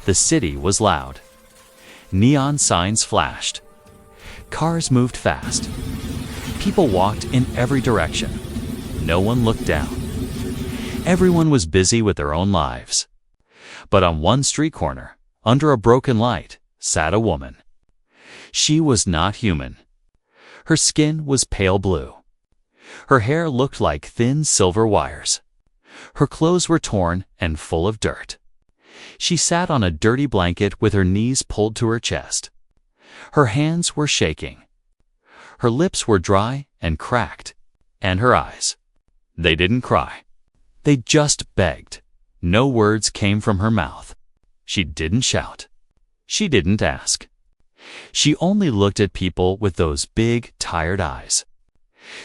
The city was loud. Neon signs flashed. Cars moved fast. People walked in every direction. No one looked down. Everyone was busy with their own lives. But on one street corner, under a broken light, sat a woman. She was not human. Her skin was pale blue. Her hair looked like thin silver wires. Her clothes were torn and full of dirt. She sat on a dirty blanket with her knees pulled to her chest. Her hands were shaking. Her lips were dry and cracked, and her eyes. They didn't cry. They just begged. No words came from her mouth. She didn't shout. She didn't ask. She only looked at people with those big, tired eyes.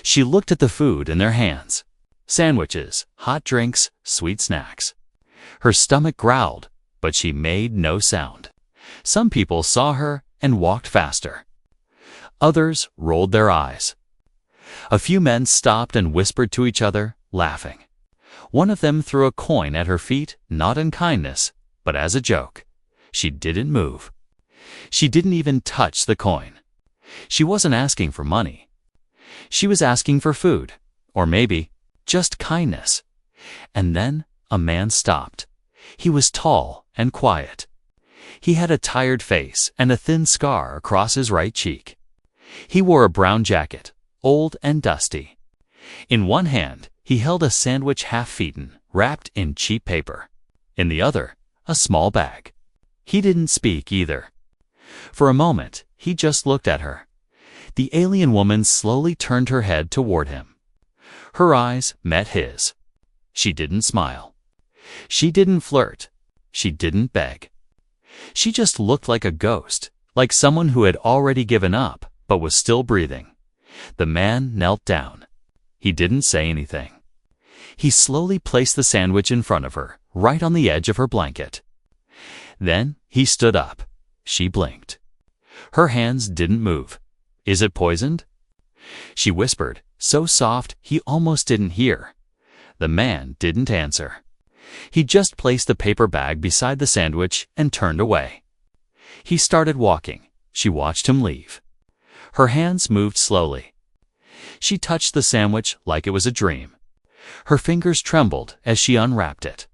She looked at the food in their hands. Sandwiches, hot drinks, sweet snacks. Her stomach growled, but she made no sound. Some people saw her and walked faster. Others rolled their eyes. A few men stopped and whispered to each other, laughing. One of them threw a coin at her feet, not in kindness, but as a joke. She didn't move. She didn't even touch the coin. She wasn't asking for money. She was asking for food, or maybe just kindness. And then a man stopped. He was tall and quiet. He had a tired face and a thin scar across his right cheek. He wore a brown jacket, old and dusty. In one hand, he held a sandwich half-eaten, wrapped in cheap paper. In the other, a small bag. He didn't speak either. For a moment, he just looked at her. The alien woman slowly turned her head toward him. Her eyes met his. She didn't smile. She didn't flirt. She didn't beg. She just looked like a ghost, like someone who had already given up, but was still breathing. The man knelt down. He didn't say anything. He slowly placed the sandwich in front of her, right on the edge of her blanket. Then he stood up. She blinked. Her hands didn't move. Is it poisoned? She whispered, so soft he almost didn't hear. The man didn't answer. He just placed the paper bag beside the sandwich and turned away. He started walking. She watched him leave. Her hands moved slowly. She touched the sandwich like it was a dream. Her fingers trembled as she unwrapped it.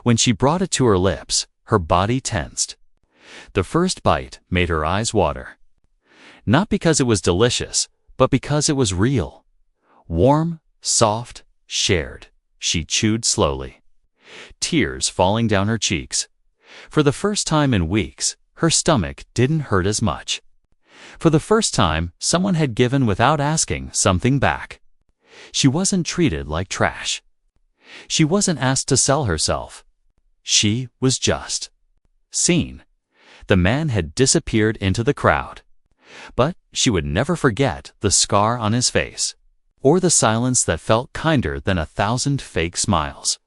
When she brought it to her lips, her body tensed. The first bite made her eyes water. Not because it was delicious, but because it was real. Warm, soft, shared. She chewed slowly. Tears falling down her cheeks. For the first time in weeks, her stomach didn't hurt as much. For the first time, someone had given without asking something back. She wasn't treated like trash. She wasn't asked to sell herself. She was just seen. The man had disappeared into the crowd. But she would never forget the scar on his face, or the silence that felt kinder than 1,000 fake smiles.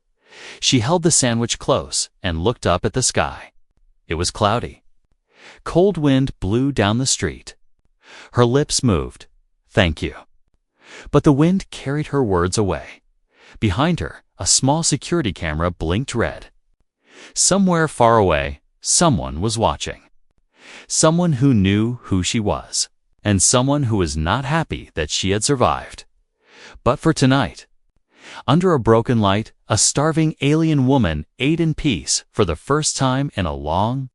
She held the sandwich close and looked up at the sky. It was cloudy. Cold wind blew down the street. Her lips moved. Thank you. But the wind carried her words away. Behind her, a small security camera blinked red. Somewhere far away, someone was watching. Someone who knew who she was, and someone who was not happy that she had survived. But for tonight, under a broken light, a starving alien woman ate in peace for the first time in a long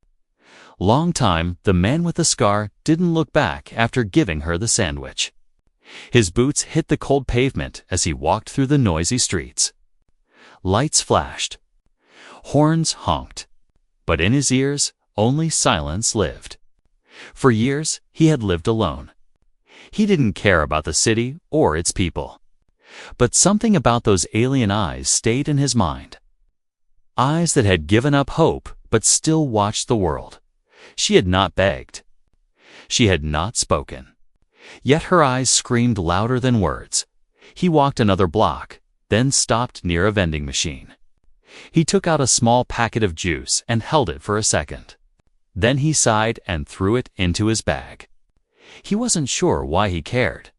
time. The man with the scar didn't look back after giving her the sandwich. His boots hit the cold pavement as he walked through the noisy streets. Lights flashed. Horns honked. But in his ears, only silence lived. For years, he had lived alone. He didn't care about the city or its people. But something about those alien eyes stayed in his mind. Eyes that had given up hope but still watched the world. She had not begged. She had not spoken. Yet her eyes screamed louder than words. He walked another block, then stopped near a vending machine. He took out a small packet of juice and held it for a second. Then he sighed and threw it into his bag. He wasn't sure why he cared.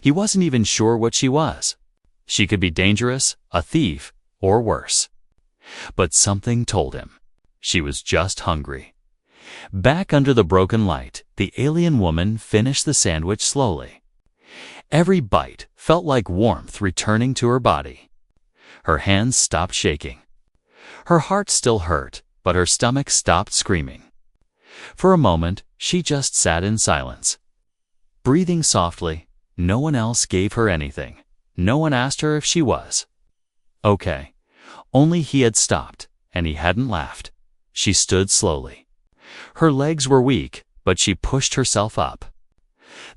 He wasn't even sure what she was. She could be dangerous, a thief, or worse. But something told him. She was just hungry. Back under the broken light, the alien woman finished the sandwich slowly. Every bite felt like warmth returning to her body. Her hands stopped shaking. Her heart still hurt, but her stomach stopped screaming. For a moment, she just sat in silence. Breathing softly, no one else gave her anything. No one asked her if she was okay. Only he had stopped, and he hadn't laughed. She stood slowly. Her legs were weak, but she pushed herself up.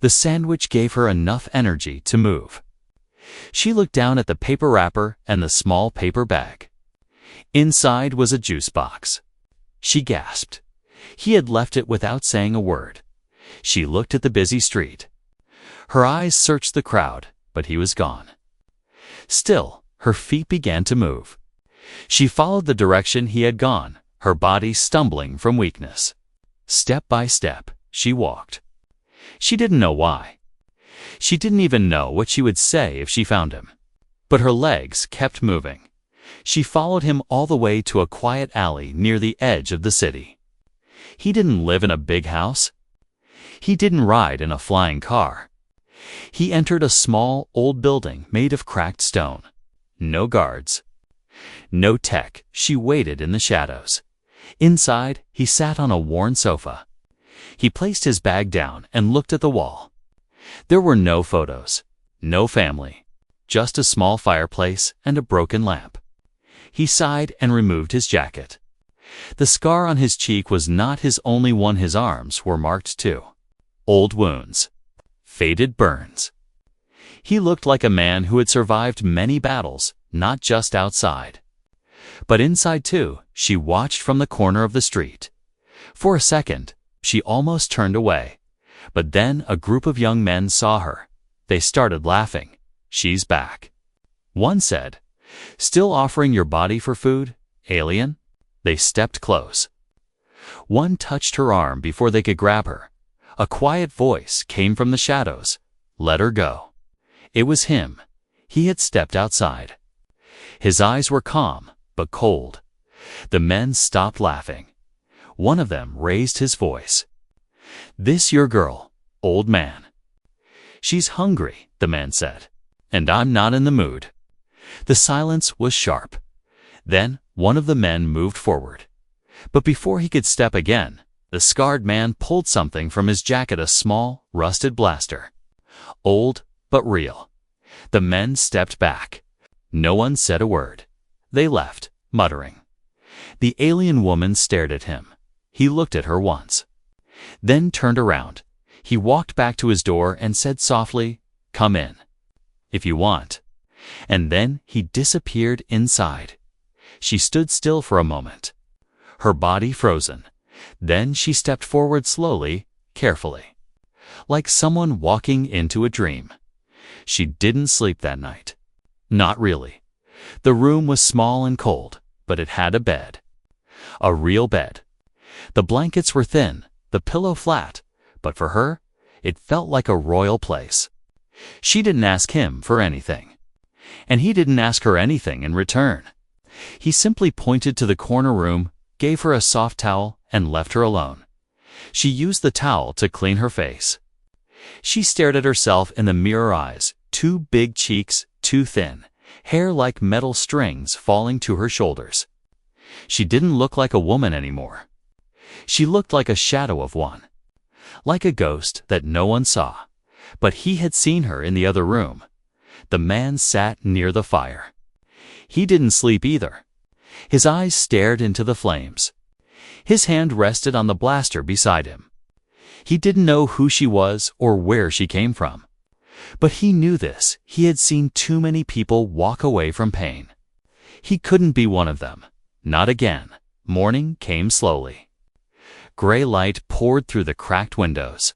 The sandwich gave her enough energy to move. She looked down at the paper wrapper and the small paper bag. Inside was a juice box. She gasped. He had left it without saying a word. She looked at the busy street. Her eyes searched the crowd, but he was gone. Still, her feet began to move. She followed the direction he had gone, her body stumbling from weakness. Step by step, she walked. She didn't know why. She didn't even know what she would say if she found him. But her legs kept moving. She followed him all the way to a quiet alley near the edge of the city. He didn't live in a big house. He didn't ride in a flying car. He entered a small, old building made of cracked stone. No guards. No tech. She waited in the shadows. Inside, he sat on a worn sofa. He placed his bag down and looked at the wall. There were no photos, no family, just a small fireplace and a broken lamp. He sighed and removed his jacket. The scar on his cheek was not his only one. His arms were marked too. Old wounds. Faded burns. He looked like a man who had survived many battles, not just outside. But inside too, she watched from the corner of the street. For a second, she almost turned away. But then a group of young men saw her. They started laughing. "She's back." One said, "Still offering your body for food, alien?" They stepped close. One touched her arm before they could grab her. A quiet voice came from the shadows. "Let her go." It was him. He had stepped outside. His eyes were calm, but cold. The men stopped laughing. One of them raised his voice. "This your girl, old man?" "She's hungry," the man said, "and I'm not in the mood." The silence was sharp. Then one of the men moved forward. But before he could step again, the scarred man pulled something from his jacket, a small, rusted blaster. Old, but real. The men stepped back. No one said a word. They left, muttering. The alien woman stared at him. He looked at her once. Then turned around. He walked back to his door and said softly, "Come in, if you want." And then he disappeared inside. She stood still for a moment, her body frozen. Then she stepped forward slowly, carefully, like someone walking into a dream. She didn't sleep that night. Not really. The room was small and cold, but it had a bed. A real bed. The blankets were thin, the pillow flat, but for her, it felt like a royal place. She didn't ask him for anything, and he didn't ask her anything in return. He simply pointed to the corner room, gave her a soft towel, and left her alone. She used the towel to clean her face. She stared at herself in the mirror, eyes, too big, cheeks too thin, hair like metal strings falling to her shoulders. She didn't look like a woman anymore. She looked like a shadow of one, like a ghost that no one saw. But he had seen her in the other room. The man sat near the fire. He didn't sleep either. His eyes stared into the flames. His hand rested on the blaster beside him. He didn't know who she was or where she came from. But he knew this. He had seen too many people walk away from pain. He couldn't be one of them. Not again. Morning came slowly. Gray light poured through the cracked windows.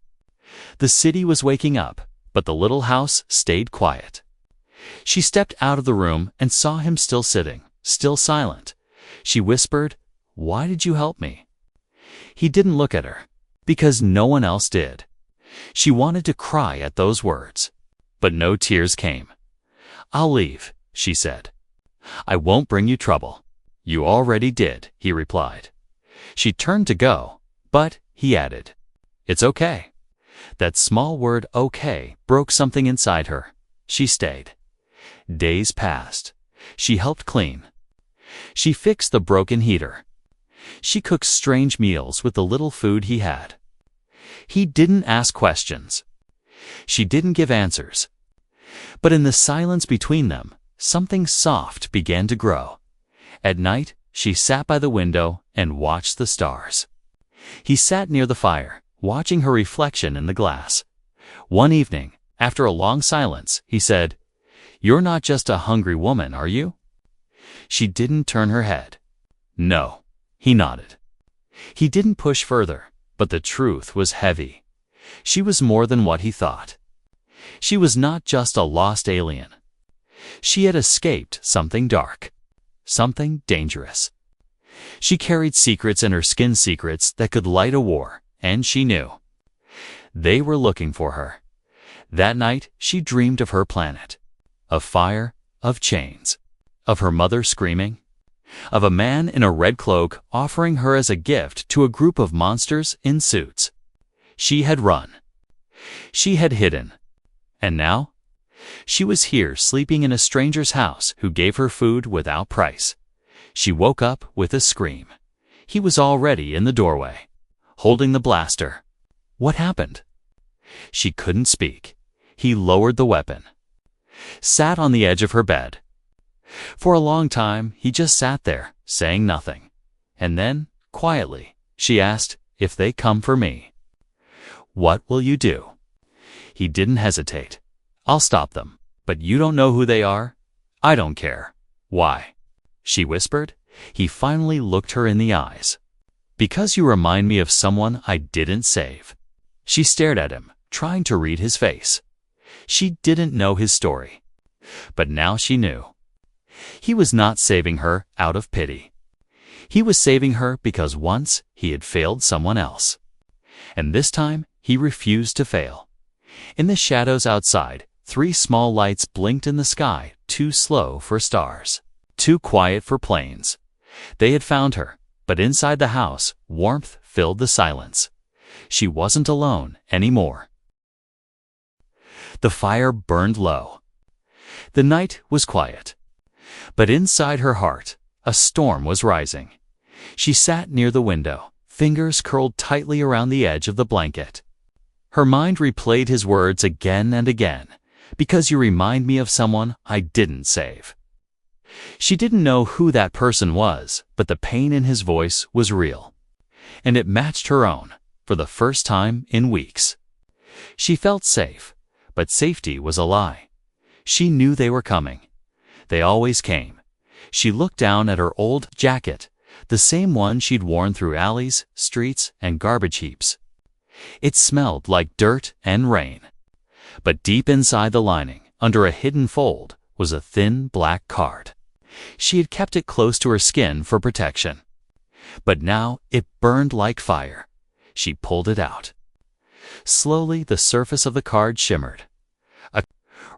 The city was waking up, but the little house stayed quiet. She stepped out of the room and saw him still sitting, still silent. She whispered, "Why did you help me?" He didn't look at her, because no one else did. She wanted to cry at those words, but no tears came. "I'll leave," she said. "I won't bring you trouble." "You already did," he replied. She turned to go, but he added, "It's okay." That small word okay broke something inside her. She stayed. Days passed. She helped clean. She fixed the broken heater. She cooked strange meals with the little food he had. He didn't ask questions. She didn't give answers. But in the silence between them, something soft began to grow. At night, she sat by the window and watched the stars. He sat near the fire, watching her reflection in the glass. One evening, after a long silence, he said, "You're not just a hungry woman, are you?" She didn't turn her head. "No." He nodded. He didn't push further, but the truth was heavy. She was more than what he thought. She was not just a lost alien. She had escaped something dark, something dangerous. She carried secrets in her skin, secrets that could light a war, and she knew. They were looking for her. That night, she dreamed of her planet, of fire, of chains, of her mother screaming, of a man in a red cloak offering her as a gift to a group of monsters in suits. She had run. She had hidden. And now? She was here sleeping in a stranger's house who gave her food without price. She woke up with a scream. He was already in the doorway, holding the blaster. What happened? She couldn't speak. He lowered the weapon, sat on the edge of her bed. For a long time, he just sat there, saying nothing. And then, quietly, she asked, "If they come for me, what will you do?" He didn't hesitate. "I'll stop them. But you don't know who they are?" "I don't care." "Why?" she whispered. He finally looked her in the eyes. "Because you remind me of someone I didn't save." She stared at him, trying to read his face. She didn't know his story. But now she knew. He was not saving her out of pity. He was saving her because once he had failed someone else. And this time, he refused to fail. In the shadows outside, 3 small lights blinked in the sky, too slow for stars, too quiet for planes. They had found her, but inside the house, warmth filled the silence. She wasn't alone anymore. The fire burned low. The night was quiet. But inside her heart, a storm was rising. She sat near the window, fingers curled tightly around the edge of the blanket. Her mind replayed his words again and again, "Because you remind me of someone I didn't save." She didn't know who that person was, but the pain in his voice was real. And it matched her own, for the first time in weeks. She felt safe, but safety was a lie. She knew they were coming. They always came. She looked down at her old jacket, the same one she'd worn through alleys, streets, and garbage heaps. It smelled like dirt and rain. But deep inside the lining, under a hidden fold, was a thin black card. She had kept it close to her skin for protection. But now it burned like fire. She pulled it out. Slowly, the surface of the card shimmered. A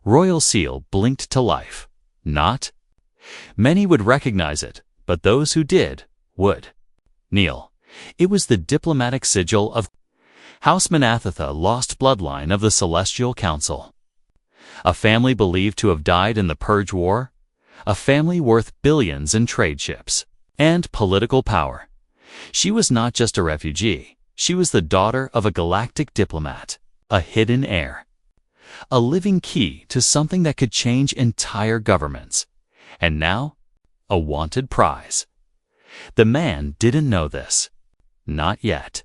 royal seal blinked to life. Not. Many would recognize it, but those who did would. Kneel. It was the diplomatic sigil of House Manathatha, lost bloodline of the Celestial Council. A family believed to have died in the Purge War. A family worth billions in trade ships and political power. She was not just a refugee. She was the daughter of a galactic diplomat, a hidden heir, a living key to something that could change entire governments. And now, a wanted prize. The man didn't know this. Not yet.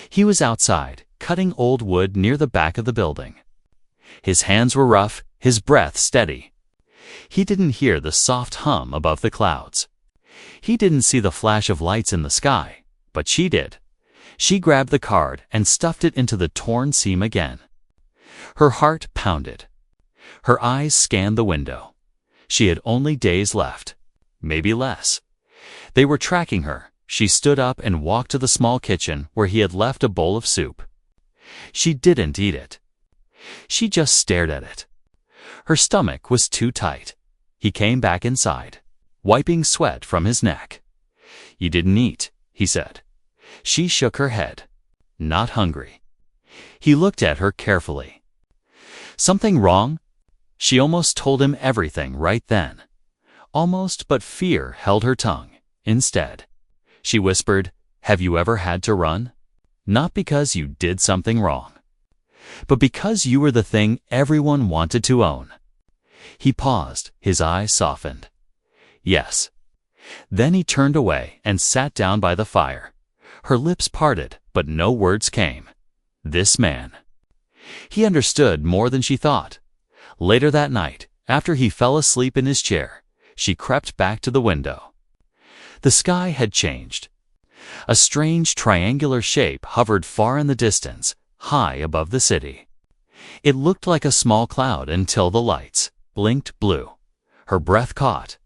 He was outside, cutting old wood near the back of the building. His hands were rough, his breath steady. He didn't hear the soft hum above the clouds. He didn't see the flash of lights in the sky, but she did. She grabbed the card and stuffed it into the torn seam again. Her heart pounded. Her eyes scanned the window. She had only days left, maybe less. They were tracking her. She stood up and walked to the small kitchen where he had left a bowl of soup. She didn't eat it. She just stared at it. Her stomach was too tight. He came back inside, wiping sweat from his neck. "You didn't eat," he said. She shook her head. Not hungry. He looked at her carefully. Something wrong? She almost told him everything right then. Almost, but fear held her tongue. Instead, she whispered, "Have you ever had to run? Not because you did something wrong, but because you were the thing everyone wanted to own." He paused, his eyes softened. Yes. Then he turned away and sat down by the fire. Her lips parted, but no words came. This man. He understood more than she thought. Later that night, after he fell asleep in his chair, she crept back to the window. The sky had changed. A strange triangular shape hovered far in the distance, high above the city. It looked like a small cloud until the lights blinked blue. Her breath caught.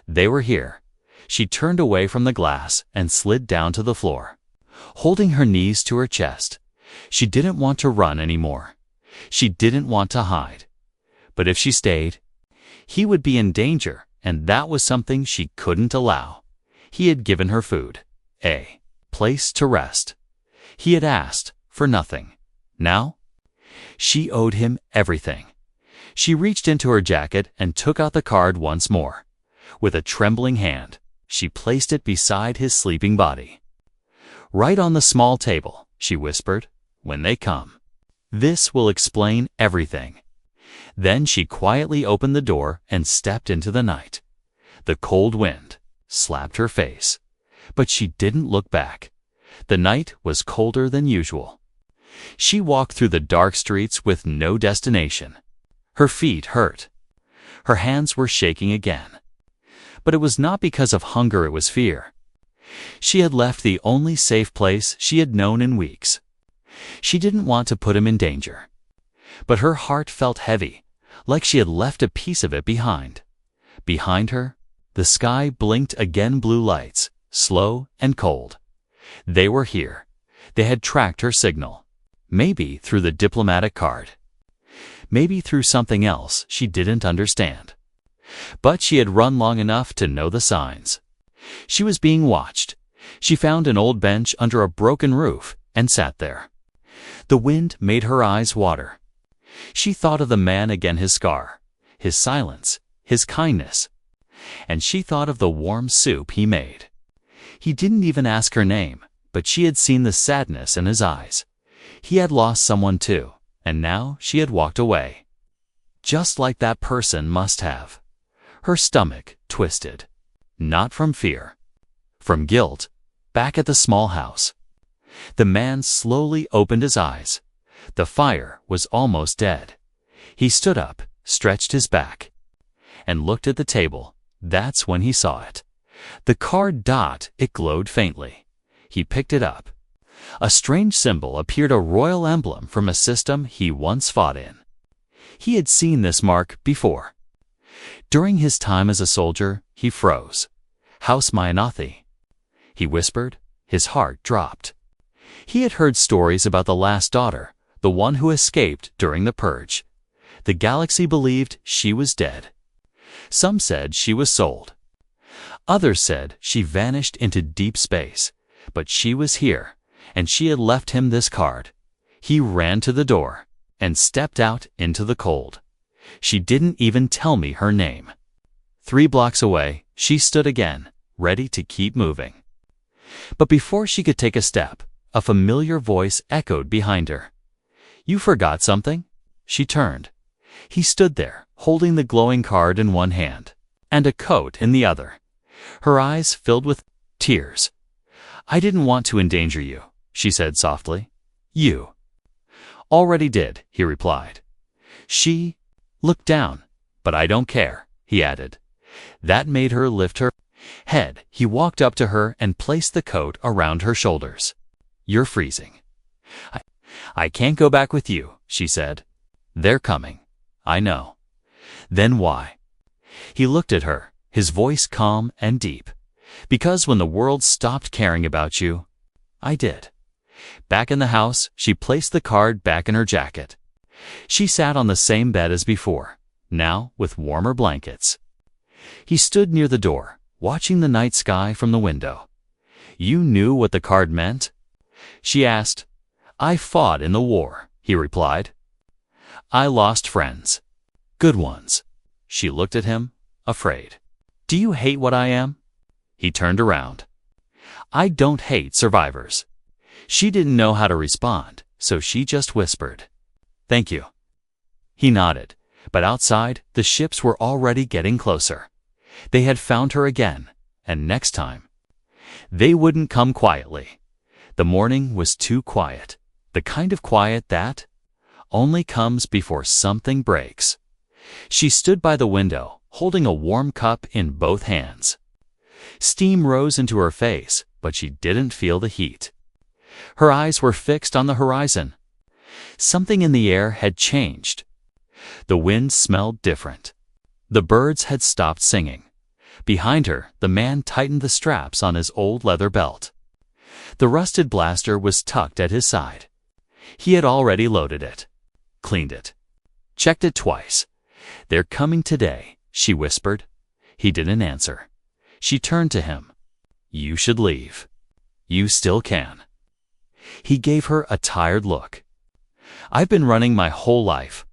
They were here. She turned away from the glass and slid down to the floor, holding her knees to her chest. She didn't want to run anymore. She didn't want to hide. But if she stayed, he would be in danger, and that was something she couldn't allow. He had given her food, a place to rest. He had asked for nothing. Now, she owed him everything. She reached into her jacket and took out the card once more. With a trembling hand, she placed it beside his sleeping body. "Right on the small table," she whispered, "when they come. This will explain everything." Then she quietly opened the door and stepped into the night. The cold wind slapped her face, but she didn't look back. The night was colder than usual. She walked through the dark streets with no destination. Her feet hurt. Her hands were shaking again. But it was not because of hunger, it was fear. She had left the only safe place she had known in weeks. She didn't want to put him in danger. But her heart felt heavy, like she had left a piece of it behind. Behind her, the sky blinked again, blue lights, slow and cold. They were here. They had tracked her signal. Maybe through the diplomatic card. Maybe through something else she didn't understand. But she had run long enough to know the signs. She was being watched. She found an old bench under a broken roof and sat there. The wind made her eyes water. She thought of the man again, his scar, his silence, his kindness. And she thought of the warm soup he made. He didn't even ask her name, but she had seen the sadness in his eyes. He had lost someone too, and now she had walked away. Just like that person must have. Her stomach twisted. Not from fear. From guilt. Back at the small house. The man slowly opened his eyes. The fire was almost dead. He stood up, stretched his back, and looked at the table. That's when he saw it. The card dot, it glowed faintly. He picked it up. A strange symbol appeared, a royal emblem from a system he once fought in. He had seen this mark before. During his time as a soldier, he froze. "House Myanathi," he whispered. His heart dropped. He had heard stories about the last daughter, the one who escaped during the purge. The galaxy believed she was dead. Some said she was sold. Others said she vanished into deep space. But she was here, and she had left him this card. He ran to the door and stepped out into the cold. She didn't even tell me her name. 3 blocks away, she stood again, ready to keep moving. But before she could take a step, a familiar voice echoed behind her. "You forgot something?" She turned. He stood there, holding the glowing card in one hand, and a coat in the other. Her eyes filled with tears. "I didn't want to endanger you," she said softly. "You already did," he replied. She looked down. "But I don't care," he added. That made her lift her head. He walked up to her and placed the coat around her shoulders. "You're freezing." I can't go back with you," she said. "They're coming. I know." "Then why?" He looked at her, his voice calm and deep. "Because when the world stopped caring about you, I did." Back in the house, she placed the card back in her jacket. She sat on the same bed as before, now with warmer blankets. He stood near the door, watching the night sky from the window. You knew what the card meant? She asked. I fought in the war, he replied. I lost friends. Good ones. She looked at him, afraid. Do you hate what I am? He turned around. I don't hate survivors. She didn't know how to respond, so she just whispered, Thank you. He nodded, but outside, the ships were already getting closer. They had found her again, and next time, they wouldn't come quietly. The morning was too quiet, the kind of quiet that only comes before something breaks. She stood by the window, holding a warm cup in both hands. Steam rose into her face, but she didn't feel the heat. Her eyes were fixed on the horizon. Something in the air had changed. The wind smelled different. The birds had stopped singing. Behind her, the man tightened the straps on his old leather belt. The rusted blaster was tucked at his side. He had already loaded it, cleaned it, checked it twice. They're coming today, she whispered. He didn't answer. She turned to him. You should leave. You still can. He gave her a tired look. I've been running my whole life.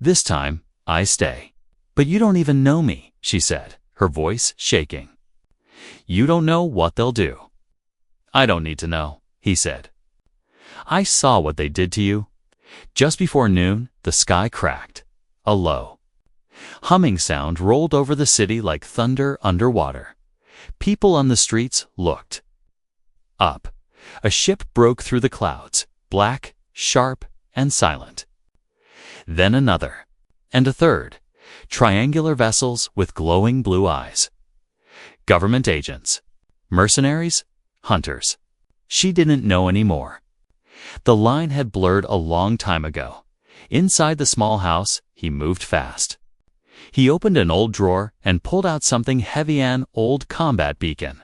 This time, I stay. But you don't even know me, she said, her voice shaking. You don't know what they'll do. I don't need to know, he said. I saw what they did to you. Just before noon, the sky cracked. A low, humming sound rolled over the city like thunder underwater. People on the streets looked. Up, a ship broke through the clouds, black, sharp, and silent. Then another, and a third, triangular vessels with glowing blue eyes. Government agents, mercenaries, hunters. She didn't know anymore. The line had blurred a long time ago. Inside the small house, he moved fast. He opened an old drawer and pulled out something heavy, an old combat beacon.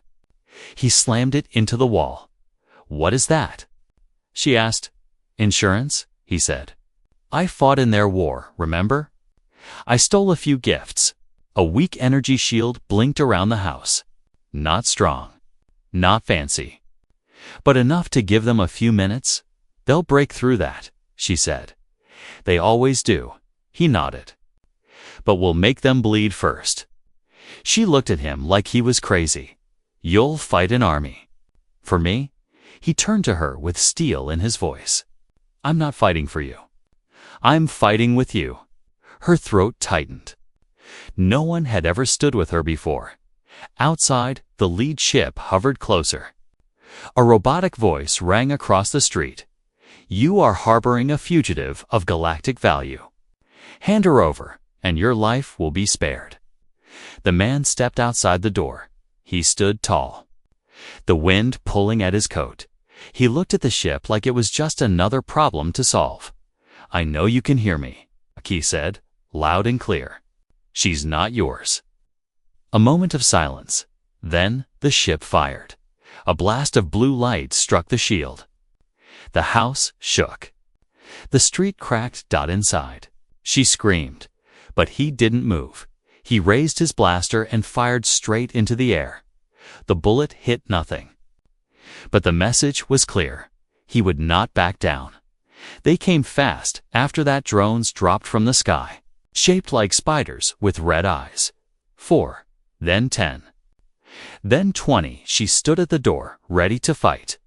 He slammed it into the wall. What is that? She asked. Insurance, he said. I fought in their war, remember? I stole a few gifts. A weak energy shield blinked around the house. Not strong, not fancy, but enough to give them a few minutes. They'll break through that, she said. They always do. He nodded. But we'll make them bleed first. She looked at him like he was crazy. You'll fight an army. For me? He turned to her with steel in his voice. I'm not fighting for you. I'm fighting with you. Her throat tightened. No one had ever stood with her before. Outside, the lead ship hovered closer. A robotic voice rang across the street. You are harboring a fugitive of galactic value. Hand her over, and your life will be spared. The man stepped outside the door. He stood tall, the wind pulling at his coat. He looked at the ship like it was just another problem to solve. I know you can hear me, he said, loud and clear. She's not yours. A moment of silence. Then the ship fired. A blast of blue light struck the shield. The house shook. The street cracked inside. She screamed, but he didn't move. He raised his blaster and fired straight into the air. The bullet hit nothing. But the message was clear. He would not back down. They came fast. After that, drones dropped from the sky, shaped like spiders with red eyes. 4, then 10. Then 20. She stood at the door, ready to fight.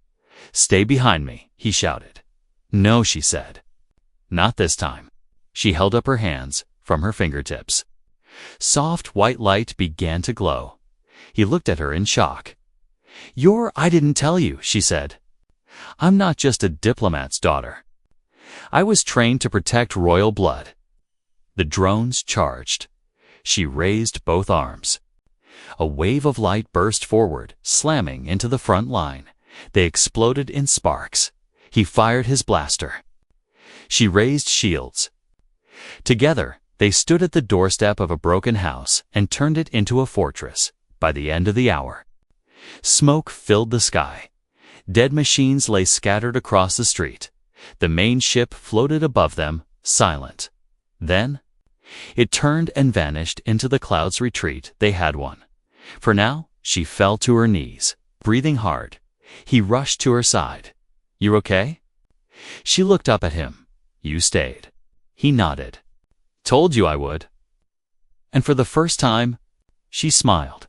Stay behind me, he shouted. No, she said. Not this time. She held up her hands from her fingertips. Soft white light began to glow. He looked at her in shock. I didn't tell you, she said. I'm not just a diplomat's daughter. I was trained to protect royal blood. The drones charged. She raised both arms. A wave of light burst forward, slamming into the front line. They exploded in sparks. He fired his blaster. She raised shields. Together, they stood at the doorstep of a broken house and turned it into a fortress. By the end of the hour, smoke filled the sky. Dead machines lay scattered across the street. The main ship floated above them, silent. Then, it turned and vanished into the clouds' retreat. They had won. For now, she fell to her knees, breathing hard. He rushed to her side. "You okay?" She looked up at him. "You stayed." He nodded. "Told you I would." And for the first time, she smiled.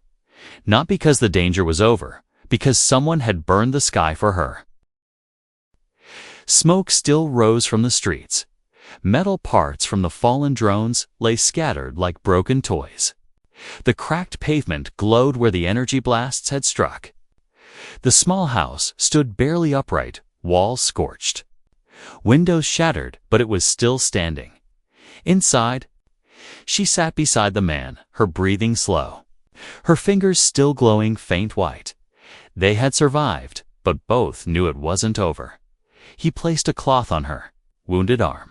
Not because the danger was over, because someone had burned the sky for her. Smoke still rose from the streets. Metal parts from the fallen drones lay scattered like broken toys. The cracked pavement glowed where the energy blasts had struck. The small house stood barely upright, walls scorched. Windows shattered, but it was still standing. Inside, she sat beside the man, her breathing slow, her fingers still glowing faint white. They had survived, but both knew it wasn't over. He placed a cloth on her wounded arm.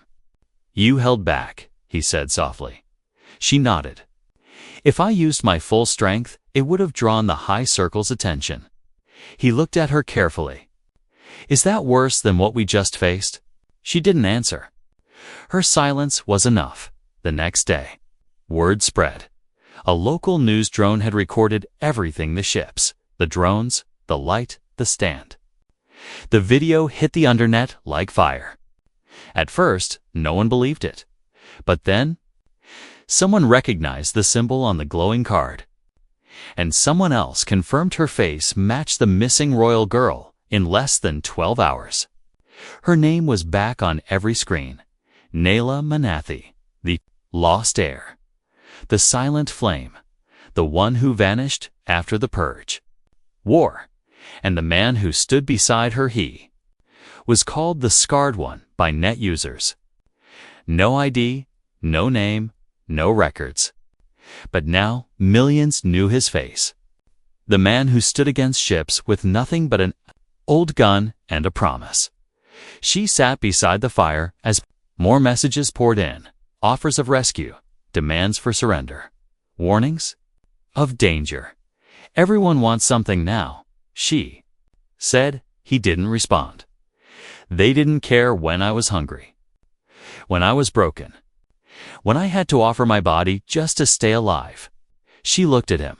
"You held back," he said softly. She nodded. "If I used my full strength, it would have drawn the high circle's attention." He looked at her carefully. "Is that worse than what we just faced?" She didn't answer. Her silence was enough. The next day, word spread. A local news drone had recorded everything: the ships, the drones, the light, the stand. The video hit the internet like fire. At first, no one believed it. But then, someone recognized the symbol on the glowing card. And someone else confirmed her face matched the missing royal girl in less than 12 hours. Her name was back on every screen. Nayla Manathi, the lost heir, the silent flame, the one who vanished after the purge. War, and the man who stood beside her, he was called the Scarred One by net users. No ID, no name, no records. But now millions knew his face. The man who stood against ships with nothing but an old gun and a promise. She sat beside the fire as more messages poured in, offers of rescue, demands for surrender, warnings of danger. "Everyone wants something now," she said. He didn't respond. "They didn't care when I was hungry, when I was broken, when I had to offer my body just to stay alive." She looked at him.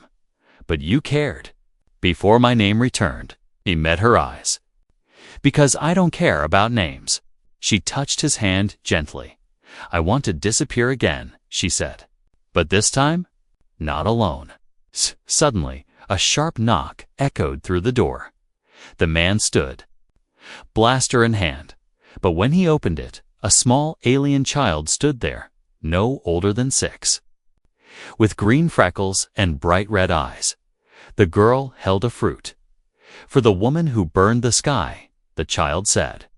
"But you cared. Before my name returned." He met her eyes. "Because I don't care about names." She touched his hand gently. "I want to disappear again," she said. "But this time, not alone." Suddenly, a sharp knock echoed through the door. The man stood, blaster in hand. But when he opened it, a small alien child stood there, no older than 6. With green freckles and bright red eyes, the girl held a fruit. "For the woman who burned the sky," the child said.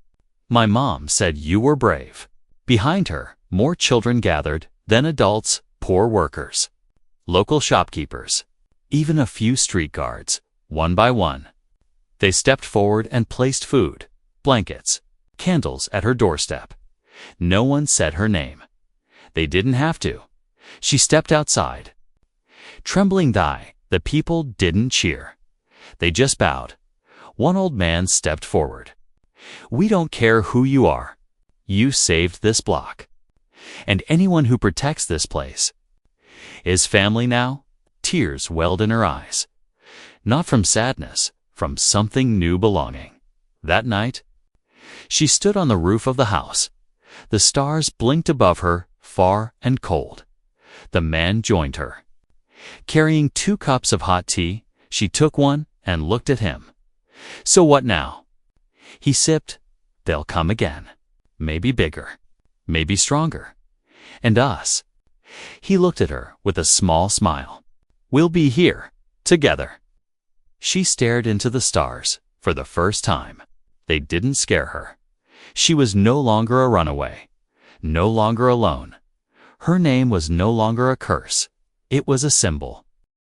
"My mom said you were brave." Behind her, more children gathered, then adults, poor workers, local shopkeepers, even a few street guards. One by one, they stepped forward and placed food, blankets, candles at her doorstep. No one said her name. They didn't have to. She stepped outside. Trembling thigh, the people didn't cheer. They just bowed. One old man stepped forward. "We don't care who you are. You saved this block. And anyone who protects this place is family now." Tears welled in her eyes. Not from sadness, from something new: belonging. That night, she stood on the roof of the house. The stars blinked above her, far and cold. The man joined her. Carrying 2 cups of hot tea, she took one and looked at him. "So what now?" He sipped. "They'll come again. Maybe bigger. Maybe stronger. And us." He looked at her with a small smile. "We'll be here, together." She stared into the stars for the first time. They didn't scare her. She was no longer a runaway, no longer alone. Her name was no longer a curse. It was a symbol.